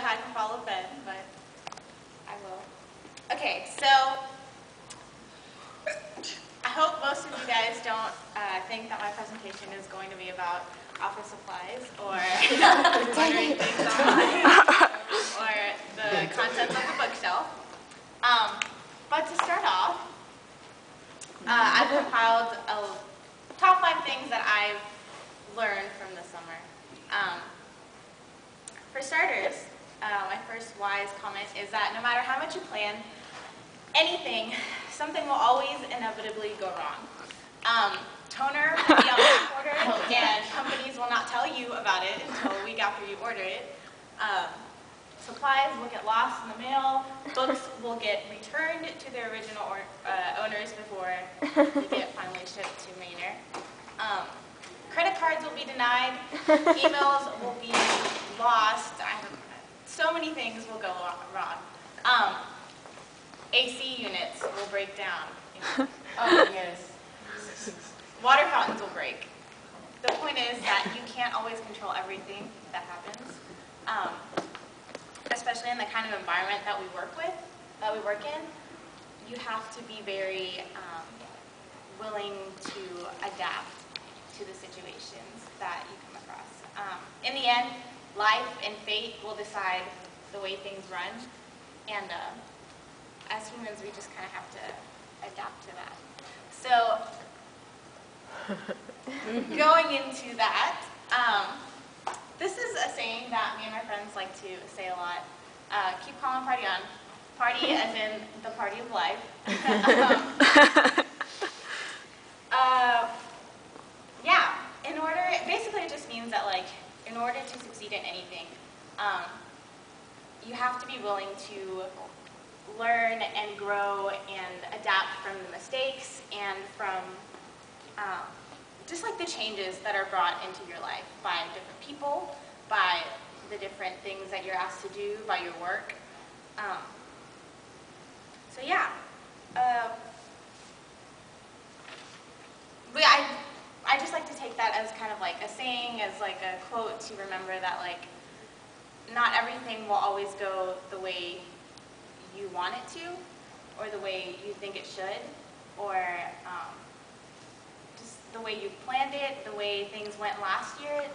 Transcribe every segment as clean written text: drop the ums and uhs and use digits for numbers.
I can follow Ben, but I will. Okay, so I hope most of you guys don't think that my presentation is going to be about office supplies or ordering things online or the contents of the bookshelf. But to start off, I've compiled a top 5 things that I've learned from the summer. For starters, my first wise comment is that no matter how much you plan anything, something will always inevitably go wrong. Toner will be on back order, and companies will not tell you about it until a week after you order it. Supplies will get lost in the mail. Books will get returned to their original owners before they get finally shipped to Manor. Credit cards will be denied. Emails will be lost. So many things will go wrong. AC units will break down. Oh, yes. Water fountains will break. The point is that you can't always control everything that happens, especially in the kind of environment that we work in. You have to be very willing to adapt to the situations that you come across. In the end, life and fate will decide the way things run, and as humans, we just kind of have to adapt to that. So, going into that, this is a saying that me and my friends like to say a lot. Keep calm and party on. Party as in the party of life. Yeah, basically it just means that in order to succeed in anything, you have to be willing to learn and grow and adapt from the mistakes and from just the changes that are brought into your life by different people, by the different things that you're asked to do, by your work. So yeah, I just like to take that as kind of a saying, as a quote to remember that not everything will always go the way you want it to, or the way you think it should, or just the way you planned it, the way things went last year,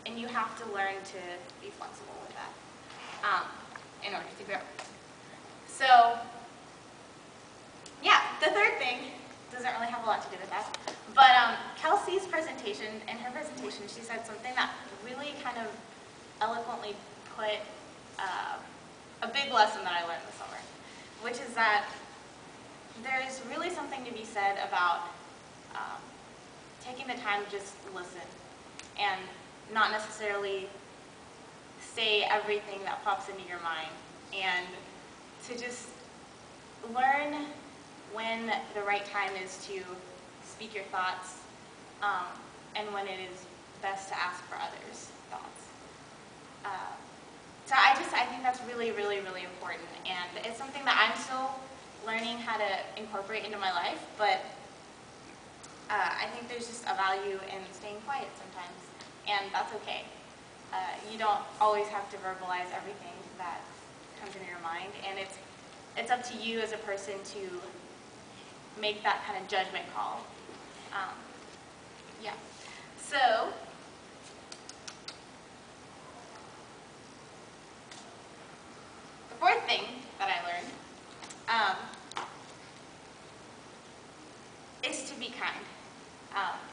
and you have to learn to be flexible with that in order to grow. So, yeah, the third thing doesn't really have a lot to do with that, but Kelsey's presentation, in her presentation, she said something that really kind of eloquently put a big lesson that I learned this summer, which is that there's really something to be said about taking the time to just listen and not necessarily say everything that pops into your mind, and to just learn when the right time is to speak your thoughts, and when it is best to ask for others' thoughts. So I think that's really, really, really important, and it's something that I'm still learning how to incorporate into my life, but I think there's just a value in staying quiet sometimes, and that's okay. You don't always have to verbalize everything that comes into your mind, and it's up to you as a person to make that kind of judgment call. Yeah. So, the fourth thing that I learned is to be kind.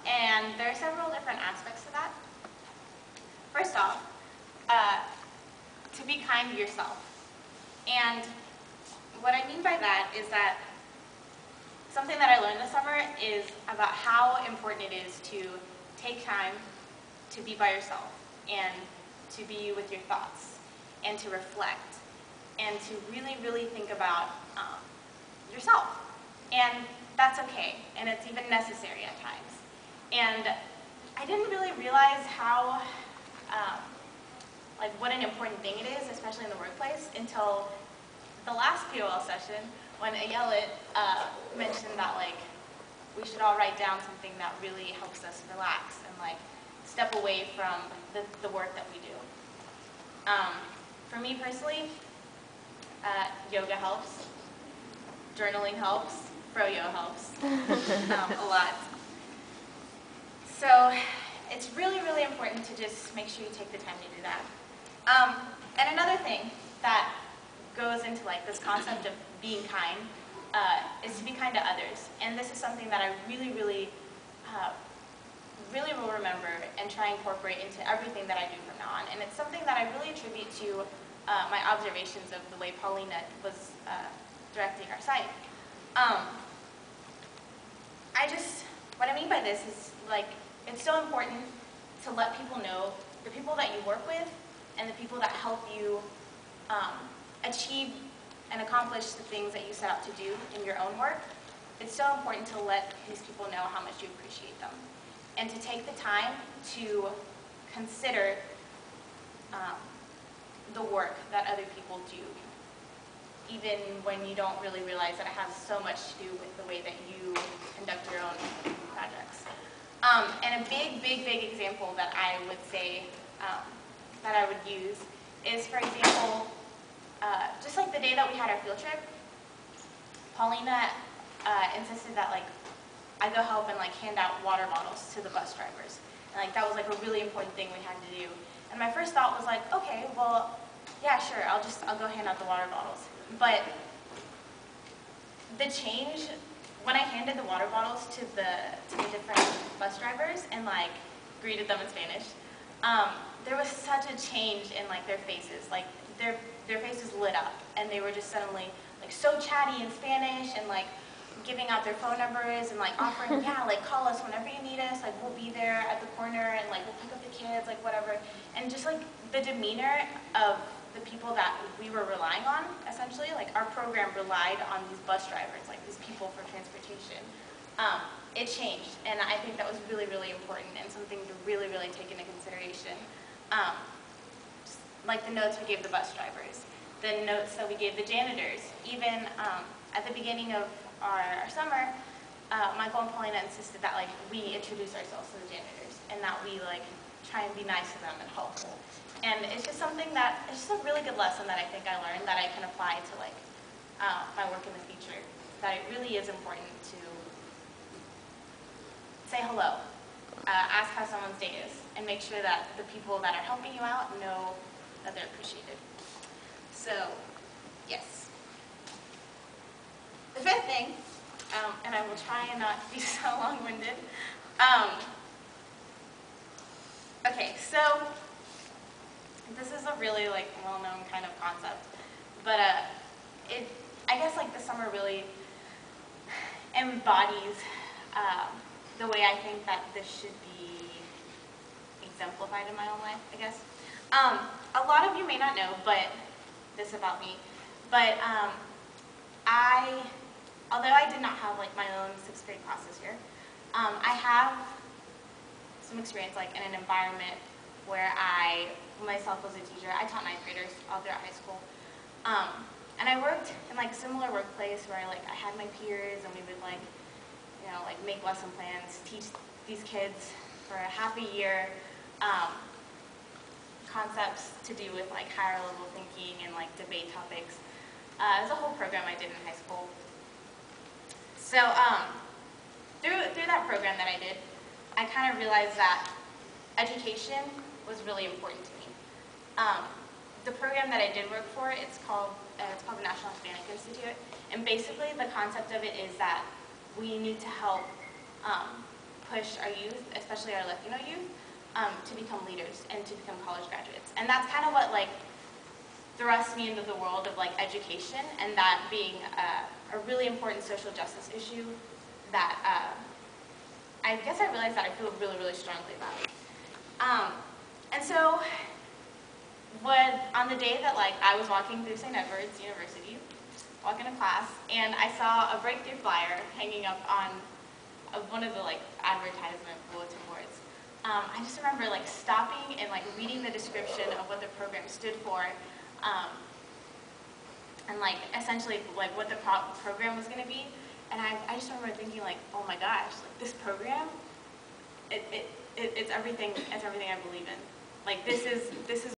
And there are several different aspects to that. First off, to be kind to yourself. And what I mean by that is that something that I learned this summer is about how important it is to take time to be by yourself and to be with your thoughts and to reflect and to really, really think about yourself. And that's okay, and it's even necessary at times. And I didn't really realize how, what an important thing it is, especially in the workplace, until the last POL session, when Ayelet mentioned that we should all write down something that really helps us relax and step away from the work that we do. For me personally, yoga helps, journaling helps, froyo helps a lot. So it's really, really important to just make sure you take the time to do that. And another thing that goes into like this concept of being kind is to be kind to others. And this is something that I really, really will remember and try and incorporate into everything that I do from now on. And it's something that I really attribute to my observations of the way Paulina was directing our site. What I mean by this is like, it's so important to let people know, the people that you work with and the people that help you achieve and accomplish the things that you set out to do in your own work. It's so important to let these people know how much you appreciate them and to take the time to consider the work that other people do, even when you don't really realize that it has so much to do with the way that you conduct your own projects. And a big example that I would say that I would use is, for example, just like the day that we had our field trip, Paulina insisted that like I go help and like hand out water bottles to the bus drivers. And like that was like a really important thing we had to do. And my first thought was like, okay, well, yeah, sure, I'll go hand out the water bottles. But the change when I handed the water bottles to the different bus drivers and like greeted them in Spanish, there was such a change in like their faces. Like their faces lit up, and they were just suddenly like so chatty in Spanish and like giving out their phone numbers and like offering, yeah, like call us whenever you need us, like we'll be there at the corner and like we'll pick up the kids, like whatever. And just like the demeanor of the people that we were relying on, essentially, like our program relied on these bus drivers, like these people for transportation. It changed, and I think that was really, really important and something to really, really take into consideration. Like the notes we gave the bus drivers, the notes that we gave the janitors. Even at the beginning of our summer, Michael and Paulina insisted that like we introduce ourselves to the janitors and that we like try and be nice to them and helpful. And it's just something that, it's just a really good lesson that I think I learned that I can apply to like my work in the future. That it really is important to say hello, ask how someone's day is, and make sure that the people that are helping you out know that they're appreciated. So, yes. The fifth thing, and I will try and not be so long-winded. Okay, so this is a really like well-known kind of concept, but I guess like the summer really embodies the way I think that this should be exemplified in my own life, I guess. A lot of you may not know, but this about me, but although I did not have like my own 6th grade class this year, I have some experience like in an environment where I myself was a teacher. I taught 9th graders all throughout high school. And I worked in like a similar workplace where I had my peers and we would like, you know, like make lesson plans, teach these kids for a half a year concepts to do with like higher level thinking and like debate topics. It was a whole program I did in high school. So through that program that I did, I kind of realized that education was really important to me. The program that I did work for, it's called the National Hispanic Institute, and basically the concept of it is that we need to help push our youth, especially our Latino youth, to become leaders and to become college graduates. And that's kind of what like thrust me into the world of like education, and that being a really important social justice issue that I guess I realized that I feel really, really strongly about. And so on the day that like I was walking through St. Edward's University, walking to class, and I saw a breakthrough flyer hanging up on one of the like advertisement bulletin boards. I just remember like stopping and like reading the description of what the program stood for, and like essentially like what the program was going to be. And I just remember thinking like, oh my gosh, like this program, it's everything I believe in. Like this is